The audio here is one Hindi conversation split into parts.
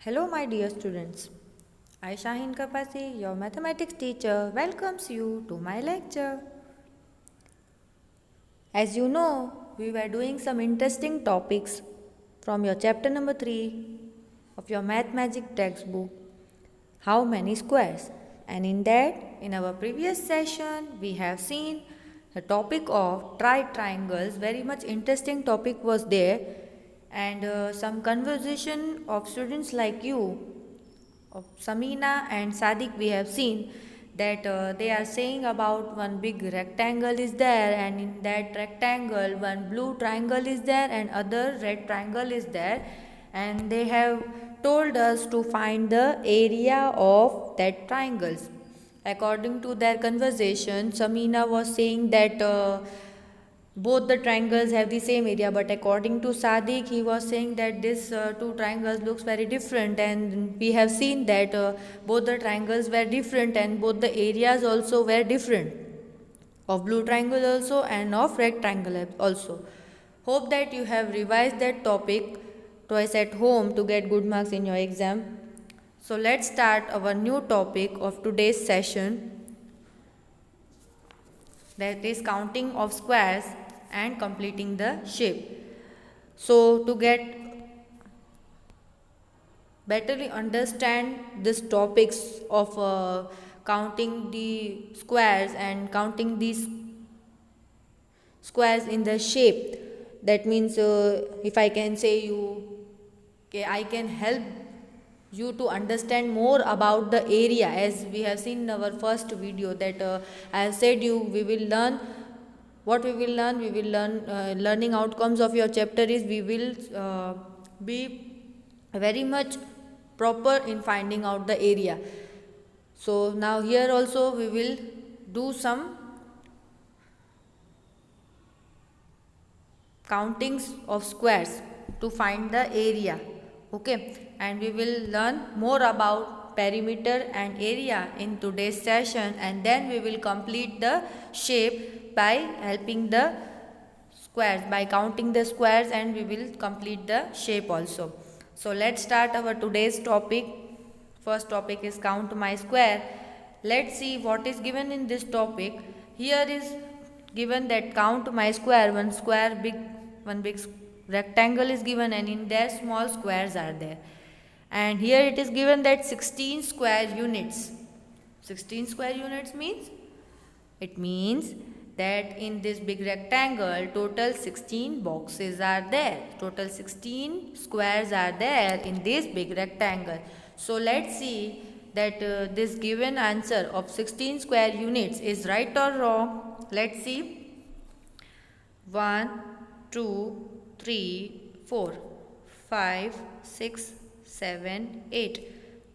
Hello, my dear students. I, Shahin Kapasi, your mathematics teacher, welcomes you to my lecture. As you know, we were doing some interesting topics from your chapter number 3 of your Math Magic textbook, How Many Squares? And in that, in our previous session, we have seen the topic of triangles. Very much interesting topic was there, and some conversation of students like you of Samina and Sadiq, we have seen that they are saying about one big rectangle is there, and in that rectangle one blue triangle is there and other red triangle is there, and they have told us to find the area of that triangles. According to their conversation, Samina was saying that both the triangles have the same area, but according to Sadiq, he was saying that this two triangles looks very different, and we have seen that both the triangles were different and both the areas also were different, of blue triangle also and of red triangle also. Hope that you have revised that topic twice at home to get good marks in your exam. So let's start our new topic of today's session, that is counting of squares and completing the shape. So to get betterly understand these topics of counting the squares and counting these squares in the shape, that means if I can say you, okay, I can help you to understand more about the area, as we have seen in our first video that I have said you we will learn what we will learn learning outcomes of your chapter is we will be very much proper in finding out the area. So now here also we will do some countings of squares to find the area, okay, and we will learn more about perimeter and area in today's session, and then we will complete the shape by helping the squares, by counting the squares, and we will complete the shape also. So let's start our today's topic. First topic is count my square. Let's see what is given in this topic. Here is given that count my square, one big rectangle is given, and in there small squares are there, and here it is given that 16 square units. 16 square units means, it means that in this big rectangle total 16 boxes are there, total 16 squares are there in this big rectangle. So let's see that this given answer of 16 square units is right or wrong. Let's see. 1, 2, 3, 4, 5, 6, 7, 8,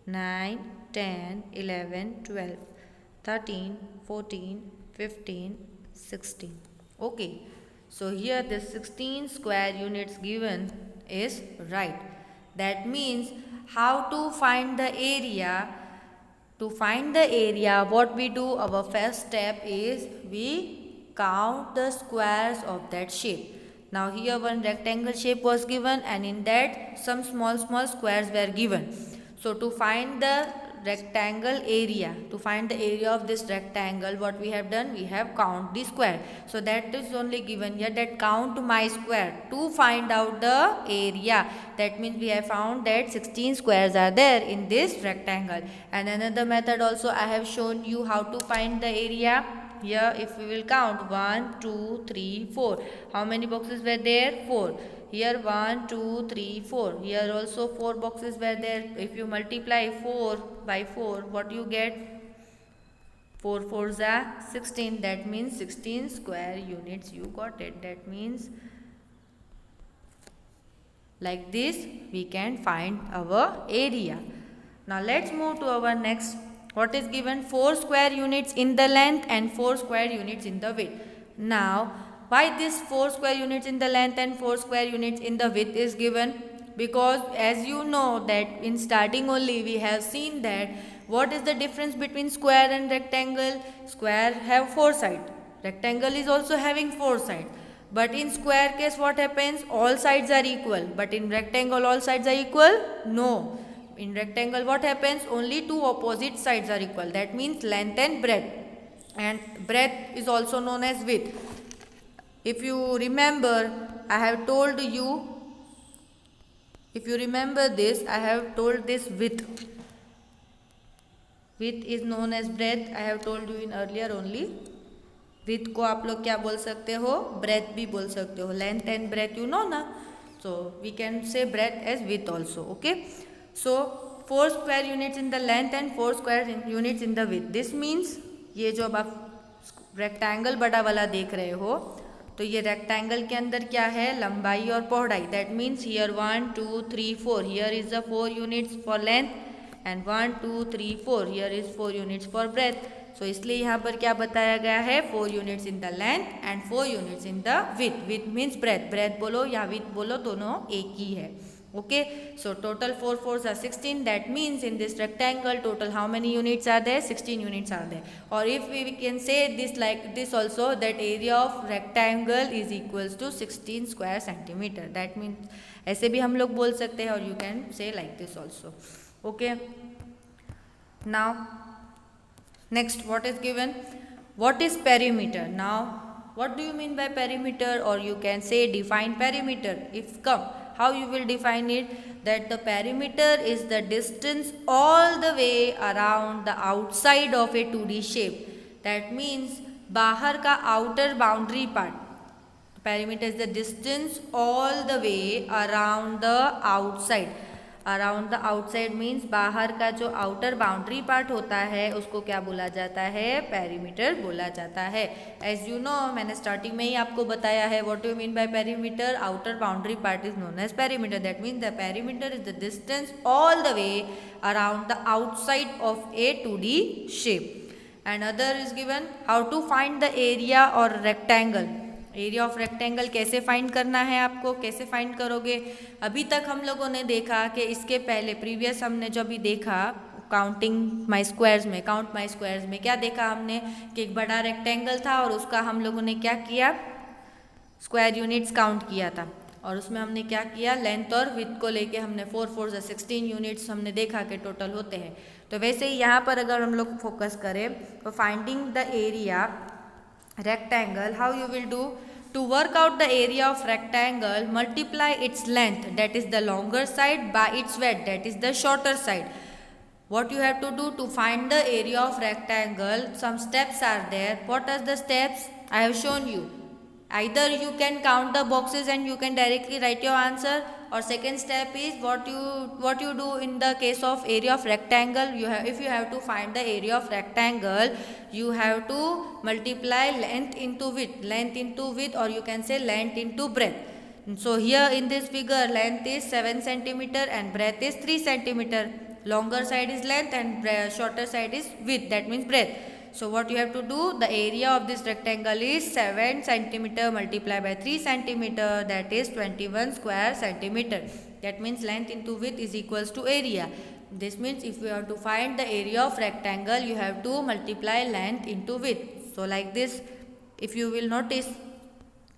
9, 10, 11, 12, 13, 14, 15, 16. Okay. So here the 16 square units given is right. That means how to find the area. To find the area, what we do, our first step is we count the squares of that shape. Now here one rectangle shape was given, and in that some small squares were given. So to find the rectangle area, to find the area of this rectangle, what we have done, we have count the square. So that is only given here, that count my square to find out the area. That means we have found that 16 squares are there in this rectangle. And another method also I have shown you how to find the area. Here if we will count 1, 2, 3, 4. How many boxes were there? 4. Here 1, 2, 3, 4. Here also 4 boxes were there. If you multiply 4 by 4, what you get? 4 4s are 16. That means 16 square units you got it. That means like this we can find our area. Now let's move to our next. What is given? 4 square units in the length and 4 square units in the width. Now why this 4 square units in the length and 4 square units in the width is given? Because as you know that in starting only we have seen that what is the difference between square and rectangle? Square have 4 sides. Rectangle is also having 4 sides. But in square case what happens? All sides are equal. But in rectangle all sides are equal? No. In rectangle what happens? Only two opposite sides are equal. That means length and breadth. And breadth is also known as width. If you remember, I have told you, if you remember this, I have told this width. Width is known as breadth. I have told you in earlier only. With को आप लोग क्या बोल सकते हो? ब्रेथ भी बोल सकते हो. Length and breadth you know ना, so we can say breadth as width also. Okay, so 4 square units in the length and 4 square units in the width. This means ये जो अब आप रेक्टेंगल बड़ा वाला देख रहे हो, तो ये रेक्टेंगल के अंदर क्या है? लंबाई और पौड़ाई. That means here 1 2 3 4, here is the 4 units for length and 1 2 3 4, here is 4 units for breadth. So इसलिए यहाँ पर क्या बताया गया है? 4 units in the length and 4 units in the width. Width means breadth. Breadth बोलो या विथ बोलो, दोनों एक ही है. Okay, so total 4 4s are 16. That means in this rectangle total how many units are there? 16 units are there. Or if we can say this like this also, that area of rectangle is equals to 16 square centimeter. That means ऐसे भी हम लोग बोल सकते हैं, और you can say like this also. Okay, now next, what is given? What is perimeter? Now, what do you mean by perimeter? Or you can say define perimeter. If come, how you will define it? That the perimeter is the distance all the way around the outside of a 2D shape. That means बाहर का outer boundary part. Perimeter is the distance all the way around the outside. Around the outside means बाहर का जो आउटर बाउंड्री पार्ट होता है उसको क्या बोला जाता है? पेरीमीटर बोला जाता है. एज यू नो, मैंने स्टार्टिंग में ही आपको बताया है. What you mean by perimeter? Outer boundary part is known as perimeter. That means the perimeter is the distance all the way around the outside of a 2D shape. And other is given how to find the area और रेक्टेंगल. एरिया ऑफ रेक्टेंगल कैसे फाइंड करना है आपको? कैसे फाइंड करोगे? अभी तक हम लोगों ने देखा कि इसके पहले प्रीवियस हमने जो भी देखा काउंटिंग माई स्क्वायर्स में, काउंट माई स्क्वायर्स में क्या देखा हमने? कि एक बड़ा रेक्टेंगल था और उसका हम लोगों ने क्या किया? स्क्वायर यूनिट्स काउंट किया था. और उसमें हमने क्या किया? लेंथ और विथ को लेके हमने 4 4 16 यूनिट्स हमने देखा कि टोटल होते हैं. तो वैसे ही यहाँ पर अगर हम लोग फोकस करें तो finding the area rectangle, how you will do? To work out the area of rectangle, multiply its length, that is the longer side, by its width, that is the shorter side. What you have to do to find the area of rectangle? Some steps are there. What are the steps? I have shown you. Either you can count the boxes and you can directly write your answer, or second step is what you do in the case of area of rectangle. If you have to find the area of rectangle, you have to multiply length into width, or you can say length into breadth. So here in this figure, length is 7 centimeter and breadth is 3 centimeter. Longer side is length and shorter side is width, that means breadth. So what you have to do? The area of this rectangle is 7 centimeter multiplied by 3 centimeter, that is 21 square centimeter. That means length into width is equals to area. This means if you have to find the area of rectangle, you have to multiply length into width. So like this, if you will notice,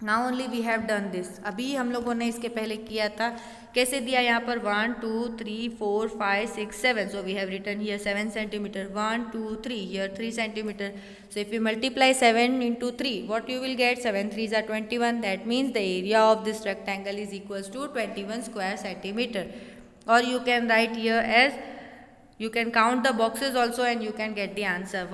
now only we have done this. अभी हम लोगों ने इसके पहले किया था. कैसे दिया? यहाँ पर 1 2 3 4 5 6 7. So we have written here 7 centimeter. 1 2 3, here 3 centimeter. So if you multiply 7 into 3, what you will get? 7 3s are 21. That means the area of this rectangle is equals to 21 square centimeter. Or you can write here as, you can count the boxes also and you can get the answer.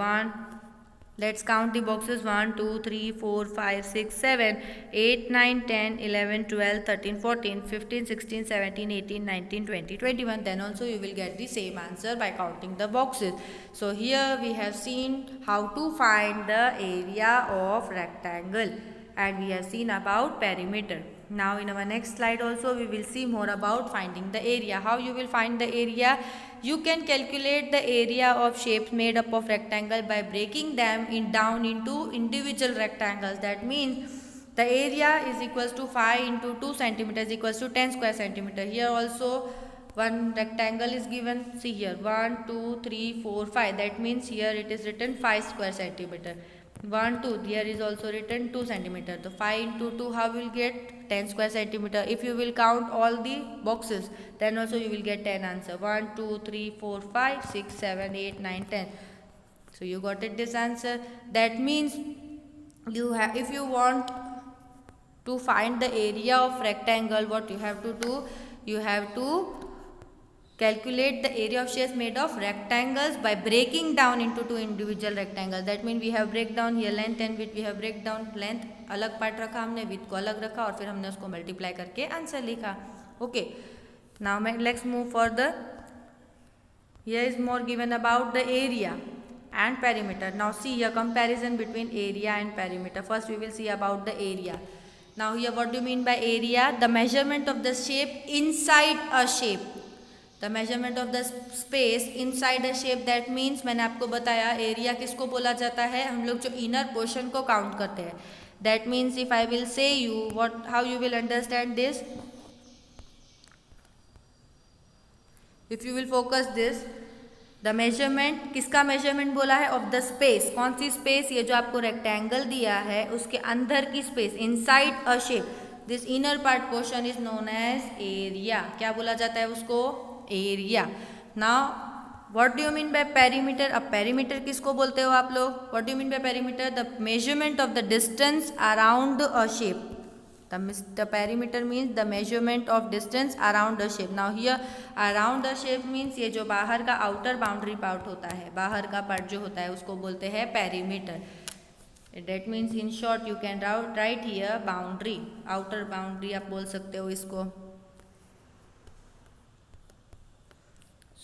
Let's count the boxes. 1 2 3 4 5 6 7 8 9 10 11 12 13 14 15 16 17 18 19 20 21. Then also you will get the same answer by counting the boxes. So here we have seen how to find the area of rectangle, and we have seen about perimeter. Now in our next slide also we will see more about finding the area. How you will find the area? You can calculate the area of shapes made up of rectangle by breaking them down into individual rectangles. That means the area is equals to 5 into 2 centimeters equals to 10 square centimeter. Here also one rectangle is given. See here 1 2 3 4 5. That means here it is written 5 square centimeter. 1 2, here is also written 2 centimeter. So 5 into 2, how will get 10 square centimeter. If you will count all the boxes, then also you will get 10 answer. 1 2 3 4 5 6 7 8 9 10. So you got it, this answer. That means you have, if you want to find the area of rectangle, what you have to do, you have to calculate the area of shapes made of rectangles by breaking down into two individual rectangles. That means we have break down here length and width. We have break down length अलग पार्ट रखा हमने, width को अलग रखा और फिर हमने उसको मल्टीप्लाई करके आंसर लिखा. Okay, now let's move further. Here is more given about the area and perimeter. Now see a comparison between area and perimeter. First we will see about the area. Now here what do you mean by area? The measurement of the shape inside a shape. The measurement of the space inside a shape. That means मैंने आपको बताया area किसको बोला जाता है, हम लोग जो inner portion को count करते हैं. That means if I will say you what, how you will understand this. If you will focus this, the measurement, किसका measurement बोला है? Of the space. कौन सी space? ये जो आपको rectangle दिया है उसके अंदर की space, inside a shape. This inner part portion is known as area. क्या बोला जाता है उसको? Area. Now what do you mean by perimeter? अब perimeter किसको बोलते हो आप लोग? What do you mean by perimeter? The measurement of the distance around a shape. The perimeter means the measurement of distance around a shape. Now here around a shape means ये जो बाहर का outer boundary part होता है, बाहर का part जो होता है उसको बोलते हैं perimeter. That means in short you can write here boundary, outer boundary आप बोल सकते हो इसको.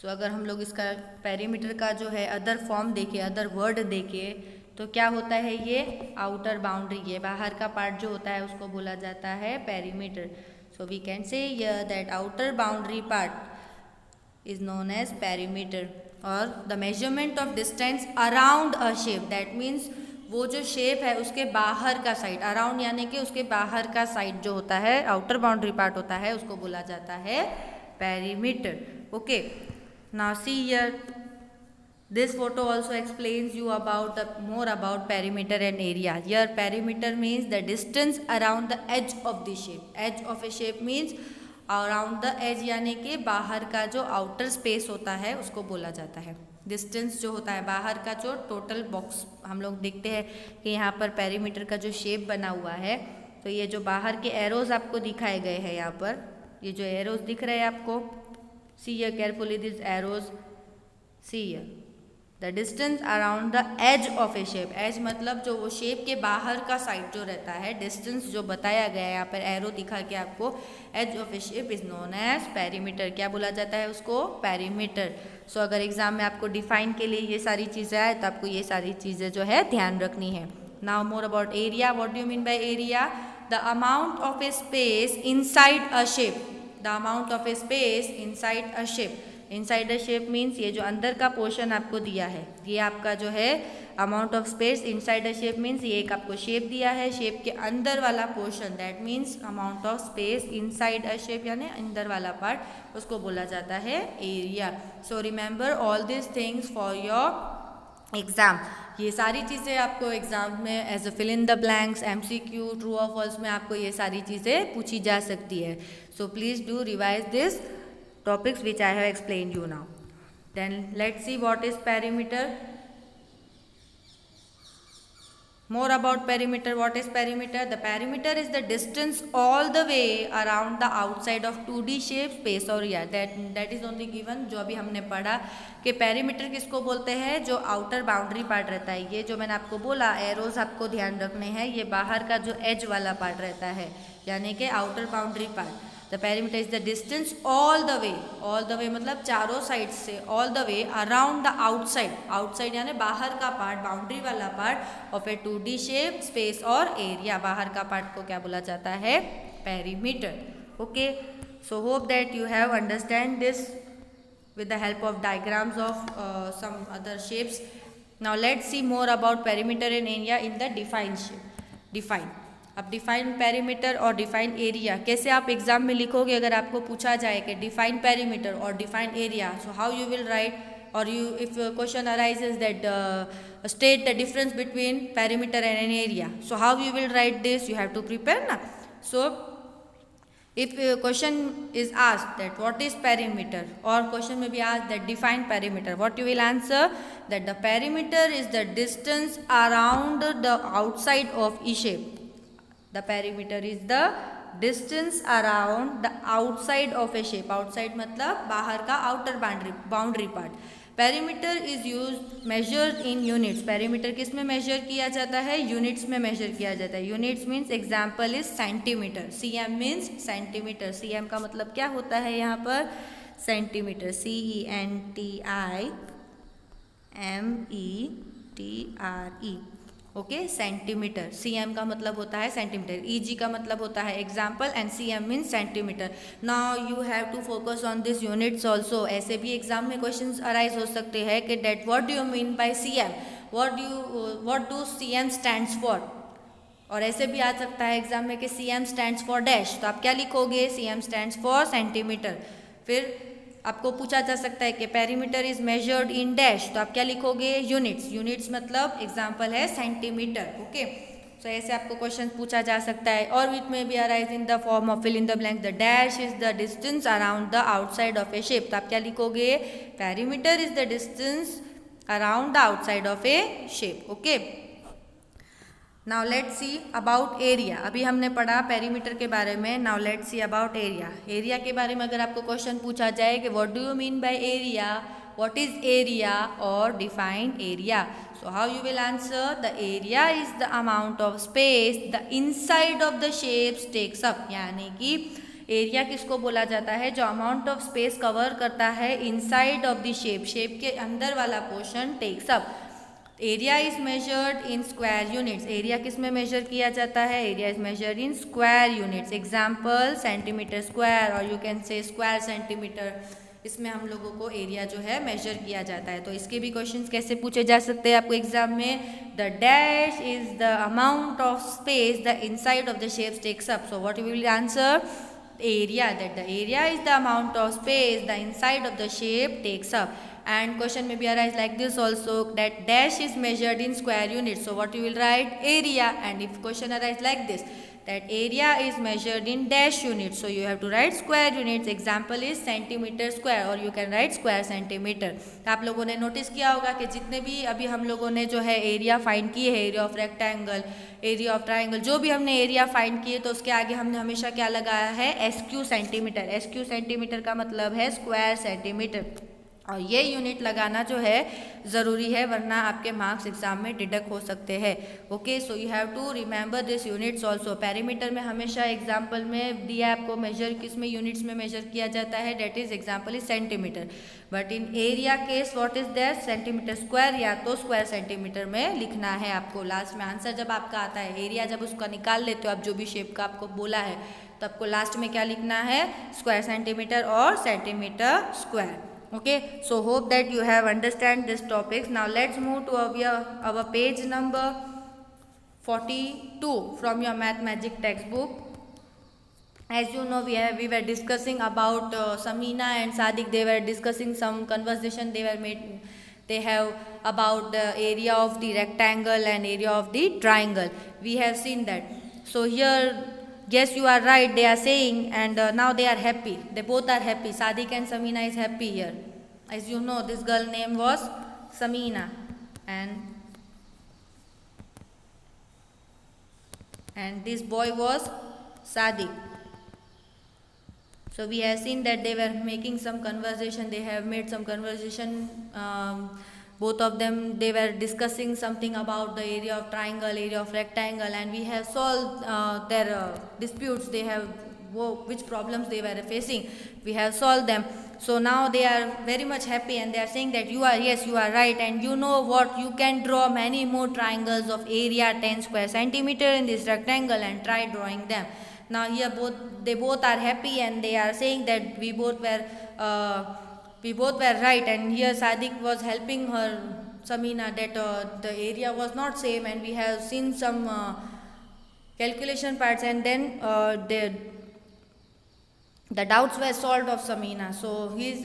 So अगर हम लोग इसका perimeter का जो है अदर फॉर्म देखें, अदर वर्ड देखें, तो क्या होता है? ये आउटर बाउंड्री, ये बाहर का पार्ट जो होता है उसको बोला जाता है perimeter. So we can say here that outer boundary part is known as perimeter. और the measurement of distance around a shape. That means वो जो शेप है उसके बाहर का साइड, अराउंड यानी कि उसके बाहर का साइड जो होता है, आउटर बाउंड्री पार्ट होता है, उसको बोला जाता है perimeter. Okay, now see here. This photo also explains you about more about perimeter and area. Here perimeter means the distance around the edge of the shape. Edge of a shape means around the edge, यानी कि बाहर का जो outer space होता है उसको बोला जाता है. Distance जो होता है बाहर का, जो total box हम लोग देखते हैं कि यहाँ पर perimeter का जो shape बना हुआ है, तो ये जो बाहर के arrows आपको दिखाए गए हैं, यहाँ पर ये जो arrows दिख रहे हैं आपको, see here carefully these arrows. See here the distance around the edge of a shape. Edge मतलब जो वो shape के बाहर का side जो रहता है, distance जो बताया गया है यहाँ पर arrow दिखा के आपको, edge of a shape is known as perimeter. क्या बोला जाता है उसको? perimeter. So अगर एग्जाम में आपको define के लिए ये सारी चीज़ें आए तो आपको ये सारी चीज़ें जो है ध्यान रखनी है. Now more about area. What do you mean by area? The amount of a space inside a shape. The amount of a space inside a shape. Inside the shape means ये जो अंदर का पोर्शन आपको दिया है, ये आपका जो है amount of space. Inside the shape means ये एक आपको शेप दिया है, शेप के अंदर वाला portion, that means amount of space inside a shape, यानी अंदर वाला पार्ट, उसको बोला जाता है area. So remember all this things for your exam. ये सारी चीज़ें आपको एग्जाम में as a fill in the blanks, MCQ, true और फॉल्स में आपको ये सारी चीज़ें पूछी जा सकती है. So please do revise this topics which I have explained you now. Then let's see what is perimeter. More about perimeter. What is perimeter? The perimeter is the distance all the way around the outside of 2D shape, space और area. That is only given. जो अभी हमने पढ़ा कि perimeter किसको बोलते हैं? जो outer boundary part रहता है. ये जो मैंने आपको बोला arrows आपको ध्यान रखने हैं, ये बाहर का जो edge वाला part रहता है, यानी कि outer boundary part. The perimeter is the distance all the way मतलब चारों साइड से all the way around the outside यानी बाहर का पार्ट, बाउंड्री वाला part of a 2D shape, space और area. बाहर का पार्ट को क्या बोला जाता है? perimeter. Okay, so hope that you have understand this with the help of diagrams of some other shapes. Now let's see more about perimeter and area in the define shape. Define. अब डिफाइन पेरीमीटर और डिफाइन एरिया कैसे आप एग्जाम में लिखोगे? अगर आपको पूछा जाए कि डिफाइन पेरीमीटर और define area, so how you will write? or you if a question arises that state the difference between perimeter and an area. So how you will write this? You have to prepare na. So if a question is asked that what is perimeter, or question may be asked that define perimeter, what you will answer? That the perimeter is the distance around the outside of a shape. The perimeter is the distance around the outside of a shape. Outside मतलब बाहर का outer boundary part. Perimeter is use measured in units. Perimeter किस में मेजर किया जाता है? यूनिट्स में मेजर किया जाता है. Units means example is centimetre. CM means centimetre. CM का मतलब क्या होता है यहाँ पर? Centimetre. CENTIMETRE. Okay, centimetre. CM का मतलब होता है सेंटीमीटर. ईजी का मतलब होता है example and CM means centimetre. Now you have to focus on this units also. ऐसे भी एग्जाम में क्वेश्चंस अराइज हो सकते हैं कि that what do you mean by CM, what do CM stands for. और ऐसे भी आ सकता है एग्जाम में कि सीएम स्टैंड्स फॉर डैश. तो आप क्या लिखोगे? CM stands for centimetre. फिर आपको पूछा जा सकता है कि perimeter is measured in dash. तो आप क्या लिखोगे? यूनिट्स. यूनिट्स मतलब एग्जाम्पल है सेंटीमीटर. ओके, सो ऐसे आपको क्वेश्चन पूछा जा सकता है. और which may be arise in the form of fill in the blank. The dash is the distance around the outside of a shape. तो आप क्या लिखोगे? Perimeter is the distance around the outside of a shape. Okay, now let's see about area. अभी हमने पढ़ा पेरीमीटर के बारे में. Now let's see about area. Area के बारे में अगर आपको क्वेश्चन पूछा जाए कि what do you mean by area, what is area, और define area. So how you will answer? The area is the amount of space the inside of the shapes takes up. यानी कि एरिया किसको बोला जाता है? जो अमाउंट ऑफ स्पेस कवर करता है inside of the shape. Shape के अंदर वाला portion takes up. Area is measured in square units. Area किस में मेजर किया जाता है? Area is measured in square units. Example centimetre square, और you can say square centimetre. इसमें हम लोगों को एरिया जो है मेजर किया जाता है. तो इसके भी क्वेश्चंस कैसे पूछे जा सकते हैं आपको एग्जाम में? The dash is the amount of space the inside of the shape takes up. So what you will answer? Area. That the area is the amount of space the inside of the shape takes up. And question may be arise like this also, that dash is measured in square units. So what you will write? Area. And if question arise like this, that area is measured in dash units, so you have to write square units. Example is centimeter square, or you can write square centimeter. आप लोगों ने नोटिस किया होगा कि जितने भी अभी हम लोगों ने जो है एरिया फाइंड किए है, area of rectangle, area of triangle, जो भी हमने एरिया फाइंड किए, तो उसके आगे हमने हमेशा क्या लगाया है? SQ centimetre. SQ सेंटीमीटर का मतलब है स्क्वायर सेंटीमीटर. और ये यूनिट लगाना जो है ज़रूरी है, वरना आपके मार्क्स एग्जाम में डिडक्ट हो सकते हैं. Okay, so you have to remember this units also. Perimeter में हमेशा एग्जाम्पल में दिया आपको मेजर किस में? यूनिट्स में मेजर किया जाता है. That is example is centimetre. But in area case what is that? Centimetre square, या तो स्क्वायर सेंटीमीटर में लिखना है आपको. लास्ट में आंसर जब आपका आता है एरिया, जब उसका निकाल लेते हो आप, जो भी शेप का आपको बोला है, तो आपको लास्ट में क्या लिखना है? स्क्वायर सेंटीमीटर और centimetre square. Okay, so hope that you have understand this topics. Now let's move to our page number 42 from your math magic textbook. As you know, we were discussing about Samina and Sadiq. They were discussing some conversation they have about the area of the rectangle and area of the triangle. We have seen that. So here, yes, you are right, they are saying, and now they are happy. They both are happy. Sadiq and Samina is happy here. As you know, this girl name was Samina, and this boy was Sadiq. So we have seen that they were making some conversation. They have made some conversation. Both of them, they were discussing something about the area of triangle, area of rectangle, and we have solved their disputes. They have which problems they were facing. We have solved them. So now they are very much happy, and they are saying that you are right, and you know what, you can draw many more triangles of area 10 square centimeter in this rectangle, and try drawing them. Now here they both are happy, and they are saying that we both were right. And here Sadiq was helping her Samina that the area was not same, and we have seen some calculation parts, and then the doubts were solved of Samina. So he's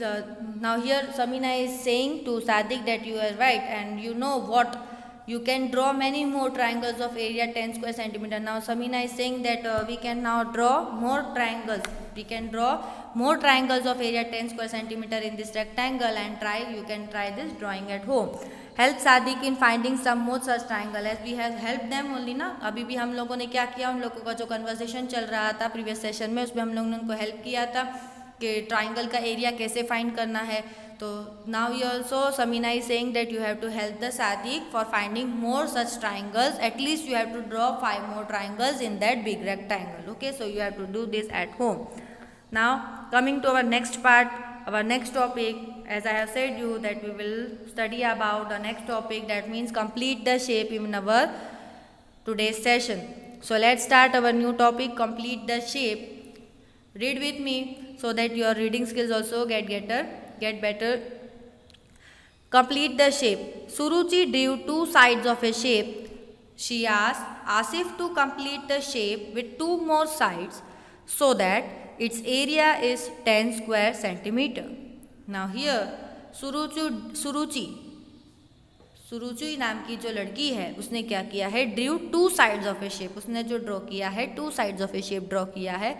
now here Samina is saying to Sadiq that you are right, and you know what, you can draw many more triangles of area 10 square centimeter. Now Samina is saying that we can now draw more triangles. We can draw more triangles of area 10 square centimeter in this rectangle, and you can try this drawing at home. Help Sadiq in finding some more such triangle, as we have helped them only ना. अभी भी हम लोगों ने क्या किया, उन लोगों का जो कन्वर्सेशन चल रहा था प्रीवियस सेशन में, उसमें हम लोगों ने उनको हेल्प किया था कि ट्राइंगल का एरिया कैसे फाइंड करना है. तो now you also Samina is saying that you have to help the Sadiq for finding more such triangles. At least you have to draw 5 more triangles in that big rectangle. Okay, so you have to do this at home. Now coming to our next part, our next topic, as I have said you that we will study about the next topic, that means complete the shape in our today's session. So let's start our new topic, complete the shape. Read with me so that your reading skills also get better. Complete the shape. Suruchi drew 2 sides of a shape. She asked Asif to complete the shape with 2 more sides so that its area is 10 square centimeter. Now here सुरुचि नाम की जो लड़की है उसने क्या किया है, Drew 2 sides of a shape. उसने जो ड्रॉ किया है 2 sides of a shape draw किया है.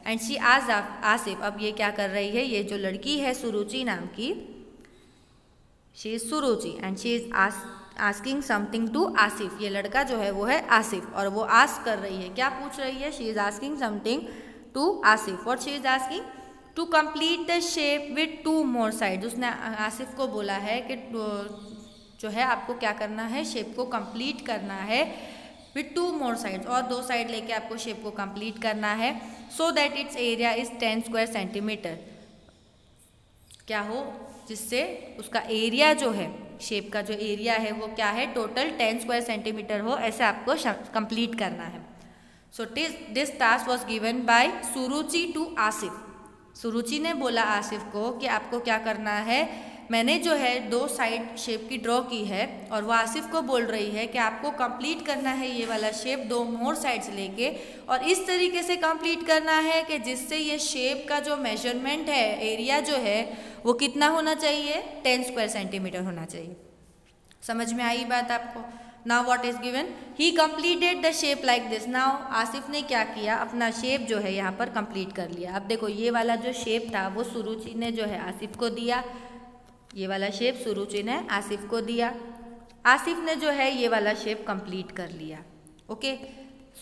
एंड शी आस्क्ड आसिफ, अब ये क्या कर रही है, ये जो लड़की है सुरुचि नाम की, she is Suruchi and she is asking something to Asif. ये लड़का जो है वो है आसिफ, और वो आस्क कर रही है, क्या पूछ रही है, she is asking something to Asif. What she is asking, to complete the shape with 2 more sides. उसने आसिफ को बोला है कि जो है आपको क्या करना है, शेप को कंप्लीट करना है विथ 2 more sides, और 2 साइड लेके आपको शेप को कंप्लीट करना है, so that it's area is 10 square centimeter. क्या हो, जिससे उसका एरिया जो है, शेप का जो एरिया है वो क्या है, टोटल 10 square centimeter हो, ऐसे आपको कंप्लीट करना है. So this task was given by Suruchi to Asif. Suruchi ने बोला आसिफ को कि आपको क्या करना है, मैंने जो है 2 साइड शेप की ड्रॉ की है, और वो आसिफ को बोल रही है कि आपको कंप्लीट करना है ये वाला शेप 2 more साइड्स लेके, और इस तरीके से कंप्लीट करना है कि जिससे ये शेप का जो मेजरमेंट है, एरिया जो है वो कितना होना चाहिए, 10 square centimeter होना चाहिए. समझ में आई बात आपको. Now what is given, he completed the shape like this. Now Asif ने क्या किया, अपना शेप जो है यहाँ पर कंप्लीट कर लिया. अब देखो ये वाला जो शेप था वो सुरुचि ने जो है आसिफ को दिया, ये वाला शेप सुरुचि ने आसिफ को दिया. आसिफ ने जो है ये वाला शेप कंप्लीट कर लिया. ओके,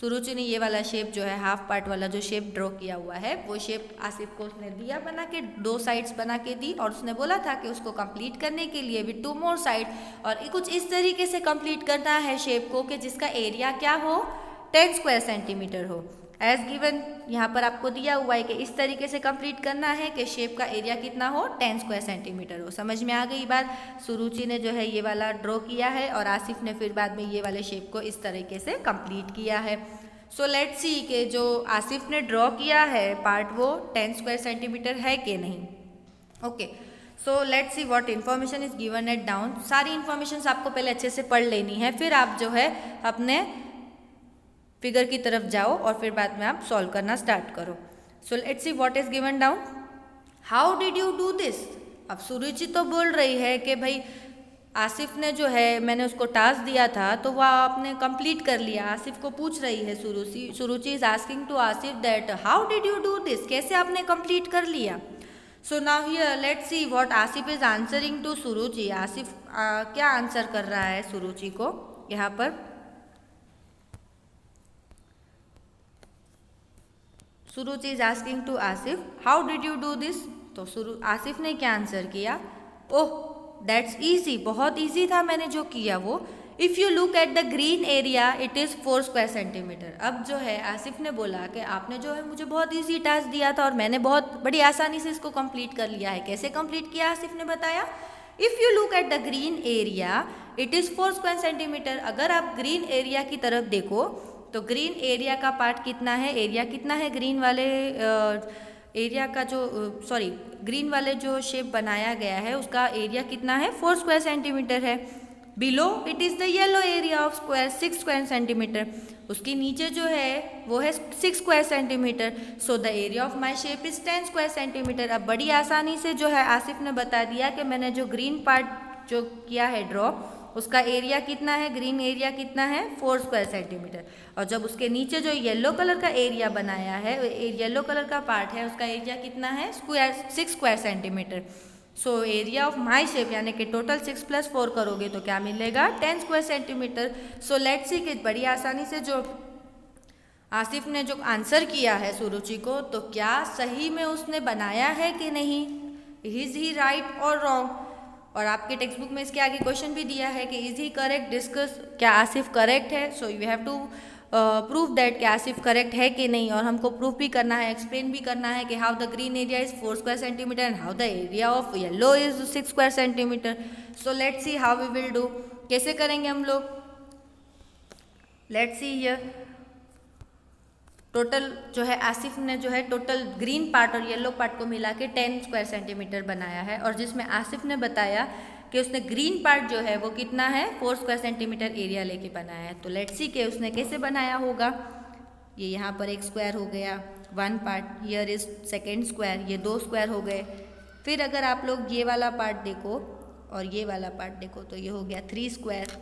सुरुचि ने ये वाला शेप जो है हाफ पार्ट वाला जो शेप ड्रॉ किया हुआ है वो शेप आसिफ को उसने दिया बना के, 2 साइड्स बना के दी, और उसने बोला था कि उसको कंप्लीट करने के लिए विद 2 more साइड, और कुछ इस तरीके से कंप्लीट करना है शेप को कि जिसका एरिया क्या हो, 10 square centimeter हो. एज गिवन यहाँ पर आपको दिया हुआ है कि इस तरीके से कंप्लीट करना है कि शेप का एरिया कितना हो, 10 square centimeter हो. समझ में आ गई बात. सुरुचि ने जो है ये वाला ड्रॉ किया है, और आसिफ ने फिर बाद में ये वाले शेप को इस तरीके से कंप्लीट किया है. सो लेट्स सी कि जो आसिफ ने ड्रॉ किया है पार्ट वो 10 square centimeter है कि नहीं. Okay, so let's see what information is given at down. सारी इन्फॉर्मेशन आपको पहले अच्छे से पढ़ लेनी है, फिर आप जो है अपने फिगर की तरफ जाओ और फिर बाद में आप सॉल्व करना स्टार्ट करो. सो let's see what is given down. How did you do this. अब सुरुचि तो बोल रही है कि भाई आसिफ ने जो है, मैंने उसको टास्क दिया था तो वह आपने कंप्लीट कर लिया. आसिफ को पूछ रही है Suruchi is asking to Asif that how did you do this, कैसे आपने कंप्लीट कर लिया. So now here let's see what Asif is answering to Suruchi. Asif क्या आंसर कर रहा है सुरुचि को यहाँ पर. Suruchi is asking to Asif how did you do this. तो आसिफ ने क्या आंसर किया, ओह दैट्स ईजी, बहुत ईजी था मैंने जो किया वो. If you look at the green area it is 4 square centimeter. अब जो है आसिफ ने बोला कि आपने जो है मुझे बहुत ईजी टास्क दिया था और मैंने बहुत बड़ी आसानी से इसको कंप्लीट कर लिया है. कैसे कंप्लीट किया आसिफ ने बताया. If you look at the green area it is 4 square centimeter. अगर आप ग्रीन एरिया की तरफ देखो तो ग्रीन एरिया का पार्ट कितना है, एरिया कितना है ग्रीन वाले एरिया का जो ग्रीन वाले जो शेप बनाया गया है उसका एरिया कितना है, 4 square centimeter है. Below it is the yellow area of square 6 square centimetre. उसके नीचे जो है वो है 6 square centimetre. So the area of my shape is 10 square centimetre. अब बड़ी आसानी से जो है आसिफ ने बता दिया कि मैंने जो ग्रीन पार्ट जो किया है ड्रॉ, उसका एरिया कितना है, ग्रीन एरिया कितना है 4 स्क्वायर सेंटीमीटर। और जब उसके नीचे जो येलो कलर का एरिया बनाया है, येलो कलर का पार्ट है, उसका एरिया कितना है 6 square centimetre. So area of my shape यानी कि टोटल 6 + 4 करोगे तो क्या मिलेगा 10 स्क्वायर सेंटीमीटर। सो लेट्स सी कि बड़ी आसानी से जो आसिफ ने जो आंसर किया है सुरुचि को, तो क्या सही में उसने बनाया है कि नहीं, इज ही राइट और रॉन्ग। और आपके टेक्स्ट बुक में इसके आगे क्वेश्चन भी दिया है कि इज ही करेक्ट, डिस्कस, क्या आसिफ करेक्ट है। So you have to prove that कि आसिफ करेक्ट है कि नहीं, और हमको प्रूफ भी करना है, एक्सप्लेन भी करना है कि how the green area is 4 square centimetre and how the area of yellow is 6 square centimetre. So let's see how we will do, कैसे करेंगे हम लोग। लेट्स सी हियर टोटल जो है आसिफ ने जो है टोटल ग्रीन पार्ट और येलो पार्ट को मिला के 10 स्क्वायर सेंटीमीटर बनाया है, और जिसमें आसिफ ने बताया कि उसने ग्रीन पार्ट जो है वो कितना है 4 स्क्वायर सेंटीमीटर एरिया लेके बनाया है। तो लेट्स सी कि उसने कैसे बनाया होगा। ये यहाँ पर एक स्क्वायर हो गया, 1 part, here is second square, ये 2 स्क्वायर हो गए। फिर अगर आप लोग ये वाला पार्ट देखो और ये वाला पार्ट देखो तो ये हो गया 3 स्क्वायर।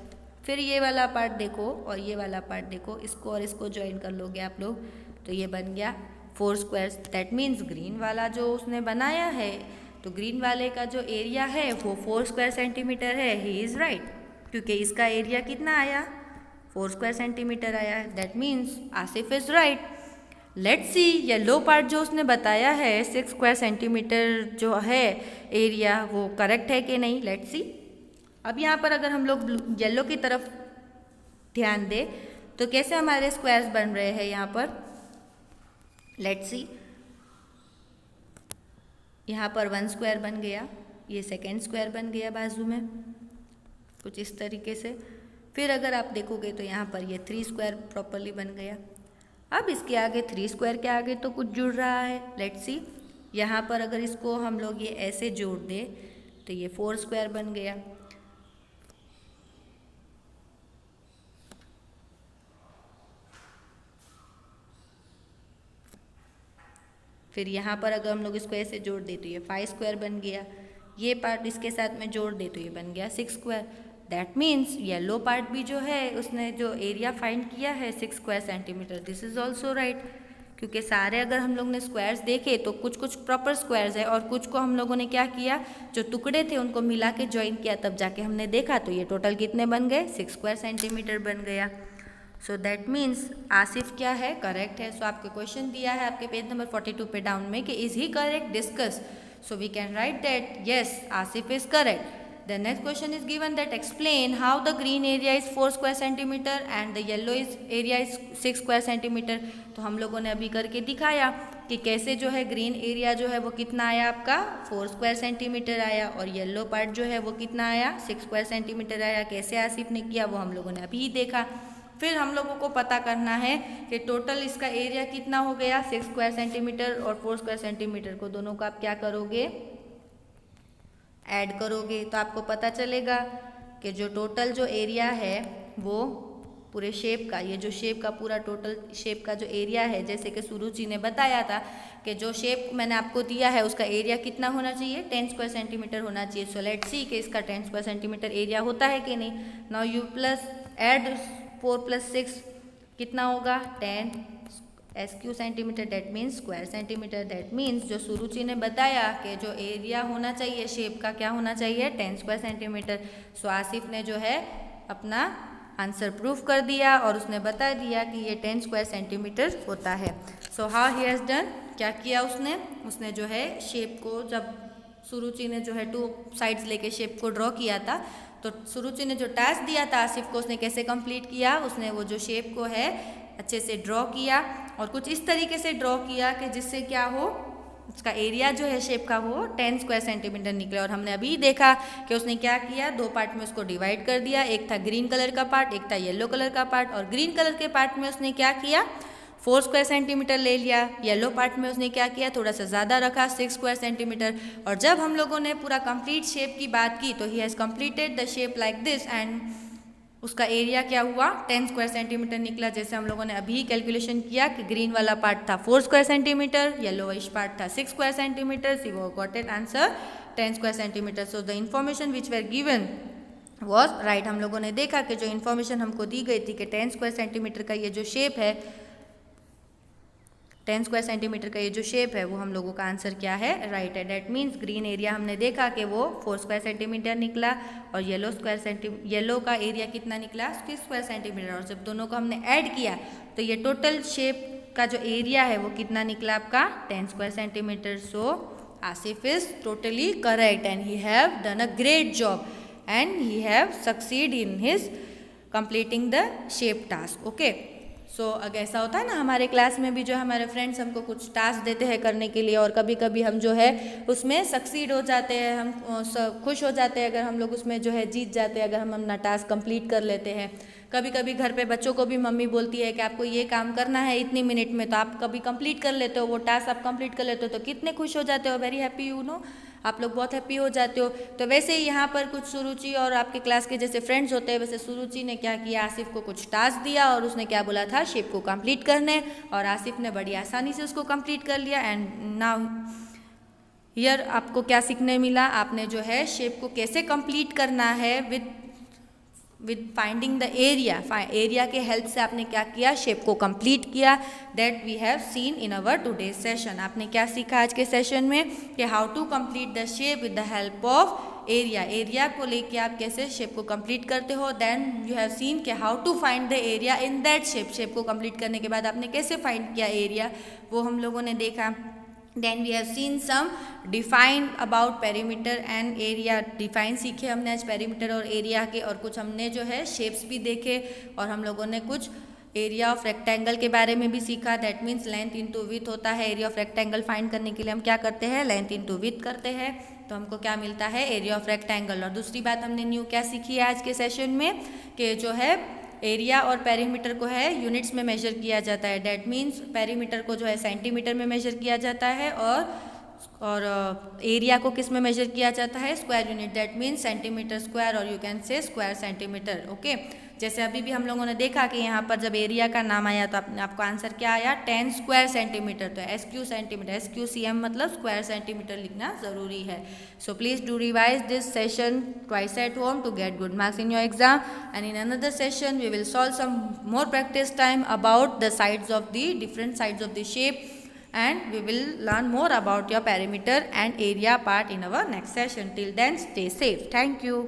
फिर ये वाला पार्ट देखो और ये वाला पार्ट देखो, इसको और इसको ज्वाइन कर लोगे आप लोग तो ये बन गया 4 स्क्वायर्स। दैट मीन्स ग्रीन वाला जो उसने बनाया है, तो ग्रीन वाले का जो एरिया है वो 4 स्क्वायर सेंटीमीटर है। ही इज़ राइट, क्योंकि इसका एरिया कितना आया 4 स्क्वायर सेंटीमीटर आया है। That means Asif is right. Let's see yellow part जो उसने बताया है 6 स्क्वायर सेंटीमीटर जो है एरिया, वो करेक्ट है कि नहीं। Let's see. अब यहाँ पर अगर हम लोग येलो की तरफ ध्यान दें तो कैसे हमारे स्क्वायर्स बन रहे हैं यहाँ पर। लेट्स सी, यहाँ पर 1 स्क्वायर बन गया, ये सेकेंड स्क्वायर बन गया बाजू में कुछ इस तरीके से। फिर अगर आप देखोगे तो यहाँ पर ये 3 स्क्वायर प्रॉपरली बन गया। अब इसके आगे 3 स्क्वायर के आगे तो कुछ जुड़ रहा है। लेट्स सी, यहाँ पर अगर इसको हम लोग ये ऐसे जोड़ दें तो ये 4 स्क्वायर बन गया। फिर यहाँ पर अगर हम लोग इसको ऐसे जोड़ दे तो ये 5 स्क्वायर बन गया। ये पार्ट इसके साथ में जोड़ दे तो ये बन गया 6 square. That means yellow part भी जो है उसने जो एरिया फाइंड किया है 6 square centimetre, this is also right. क्योंकि सारे अगर हम लोग ने स्क्वायर्स देखे तो कुछ कुछ प्रॉपर स्क्वायर्स है और कुछ को हम लोगों ने क्या किया, जो टुकड़े थे उनको मिला के ज्वाइन किया, तब जाके हमने देखा तो ये टोटल कितने बन गए 6 स्क्वायर सेंटीमीटर बन गया। सो दैट मीन्स आसिफ क्या है, करेक्ट है। सो आपको क्वेश्चन दिया है आपके पेज नंबर 42 पे डाउन में कि is he correct, discuss. So we can write that yes Asif is correct. The next question is given that explain how the green area is 4 square centimeter and the yellow area is 6 square centimeter। तो हम लोगों ने अभी करके दिखाया कि कैसे जो है ग्रीन एरिया जो है वो कितना आया आपका 4 स्क्वायर सेंटीमीटर आया, और येलो पार्ट जो है वो कितना आया 6 स्क्वायर सेंटीमीटर आया। कैसे आसिफ ने किया वो हम लोगों ने अभी देखा। फिर हम लोगों को पता करना है कि टोटल इसका एरिया कितना हो गया 6 स्क्वायर सेंटीमीटर और 4 स्क्वायर सेंटीमीटर को दोनों को आप क्या करोगे, ऐड करोगे तो आपको पता चलेगा कि जो टोटल जो एरिया है वो पूरे शेप का, ये जो शेप का पूरा टोटल शेप का जो एरिया है, जैसे कि सुरुचि ने बताया था कि जो शेप मैंने आपको दिया है उसका एरिया कितना होना चाहिए 10 स्क्वायर सेंटीमीटर होना चाहिए। सो लेट्स सी कि इसका 10 स्क्वायर सेंटीमीटर एरिया होता है कि नहीं। नाउ यू प्लस ऐड 4 + 6 कितना होगा 10 SQ centimetre, that means square centimetre. That means जो सुरुचि ने बताया कि जो एरिया होना चाहिए शेप का क्या होना चाहिए 10 स्क्वायर सेंटीमीटर। सो आसिफ ने जो है अपना आंसर प्रूफ कर दिया और उसने बता दिया कि ये 10 स्क्वायर सेंटीमीटर होता है। So how he has done, क्या किया उसने जो है शेप को, जब सुरुचि ने जो है 2 साइड्स लेके शेप को ड्रॉ किया था तो सुरुचि ने जो टास्क दिया था आसिफ को उसने कैसे कंप्लीट किया, उसने वो जो शेप को है अच्छे से ड्रॉ किया और कुछ इस तरीके से ड्रॉ किया कि जिससे क्या हो, उसका एरिया जो है शेप का वो 10 स्क्वायर सेंटीमीटर निकले। और हमने अभी देखा कि उसने क्या किया, 2 पार्ट में उसको डिवाइड कर दिया, एक था ग्रीन कलर का पार्ट, एक था येलो कलर का पार्ट। और ग्रीन कलर के पार्ट में उसने क्या किया 4 स्क्वायर सेंटीमीटर ले लिया, येलो पार्ट में उसने क्या किया, थोड़ा सा ज़्यादा रखा 6 स्क्वायर सेंटीमीटर। और जब हम लोगों ने पूरा कंप्लीट शेप की बात की तो he has completed the shape like this and उसका एरिया क्या हुआ 10 स्क्वायर सेंटीमीटर निकला। जैसे हम लोगों ने अभी कैलकुलेशन किया कि ग्रीन वाला पार्ट था 4 स्क्वायर सेंटीमीटर, येलोइश पार्ट था 6 स्क्वायर सेंटीमीटर, सी वो got it answer 10 square centimetre. So the information which where given was right. हम लोगों ने देखा कि जो इन्फॉर्मेशन हमको दी गई थी कि 10 स्क्वायर सेंटीमीटर का ये जो शेप है, 10 स्क्वायर सेंटीमीटर का ये जो शेप है वो हम लोगों का आंसर क्या है, राइट है। डेट मीन्स ग्रीन एरिया हमने देखा कि वो 4 स्क्वायर सेंटीमीटर निकला और येलो का एरिया कितना निकला 6 स्क्वायर सेंटीमीटर। और जब दोनों को हमने ऐड किया तो ये टोटल शेप का जो एरिया है वो कितना निकला आपका 10 square centimetre. So Asif is totally correct and he have done a great job and he have succeed in his completing the shape task. Okay, so अगर ऐसा होता है ना हमारे क्लास में भी जो हमारे फ्रेंड्स हमको कुछ टास्क देते हैं करने के लिए और कभी कभी हम जो है उसमें सक्सीड हो जाते हैं, हम खुश हो जाते हैं अगर हम लोग उसमें जो है जीत जाते हैं, अगर हम अपना टास्क कंप्लीट कर लेते हैं। कभी कभी घर पे बच्चों को भी मम्मी बोलती है कि आपको ये काम करना है इतनी मिनट में, तो आप कभी कंप्लीट कर लेते हो, वो टास्क आप कंप्लीट कर लेते हो तो कितने खुश हो जाते हो, वेरी हैप्पी यू नो, आप लोग बहुत हैप्पी हो जाते हो। तो वैसे ही यहाँ पर कुछ सुरुचि और आपके क्लास के जैसे फ्रेंड्स होते हैं, वैसे सुरुचि ने क्या किया, आसिफ को कुछ टास्क दिया और उसने क्या बोला था शेप को कंप्लीट करने, और आसिफ ने बड़ी आसानी से उसको कंप्लीट कर लिया। एंड नाउ हियर आपको क्या सीखने मिला, आपने जो है शेप को कैसे कंप्लीट करना है विद फाइंडिंग द एरिया के हेल्प से आपने क्या किया, शेप को कंप्लीट किया। That we have seen in our today's session. आपने क्या सीखा आज के सेशन में कि how to complete the shape with the help of area को लेके आप कैसे शेप को कंप्लीट करते हो। देन यू हैव सीन कि how to find the area in that shape को कंप्लीट करने के बाद आपने कैसे फाइंड किया एरिया, वो हम लोगों ने देखा। Then we have seen some define about perimeter and area, define सीखे हमने आज पेरीमीटर और एरिया के, और कुछ हमने जो है शेप्स भी देखे, और हम लोगों ने कुछ एरिया ऑफ रेक्टेंगल के बारे में भी सीखा। That means length into width होता है। एरिया ऑफ रेक्टेंगल फाइंड करने के लिए हम क्या करते हैं, लेंथ इंटू विड्थ करते हैं, तो हमको क्या मिलता है, एरिया ऑफ रेक्टेंगल। और दूसरी बात हमने न्यू क्या सीखी है आज के सेशन में कि जो है एरिया और पेरीमीटर को है यूनिट्स में मेजर किया जाता है। डेट मीन्स पेरीमीटर को जो है सेंटीमीटर में मेजर किया जाता है और एरिया को किस में मेजर किया जाता है, square unit. That means centimetre square और you can say square centimetre. Okay, जैसे अभी भी हम लोगों ने देखा कि यहाँ पर जब एरिया का नाम आया तो आपको आंसर क्या आया, 10 स्क्वायर सेंटीमीटर। तो SQ सेंटीमीटर, SQCM मतलब स्क्वायर सेंटीमीटर लिखना ज़रूरी है। So please do revise this session twice at home to get good marks in your exam, and in another session we will solve some more practice time about the sides of the different sides of the shape, and we will learn more about your perimeter and area part in our next session. Till then, stay safe. Thank you.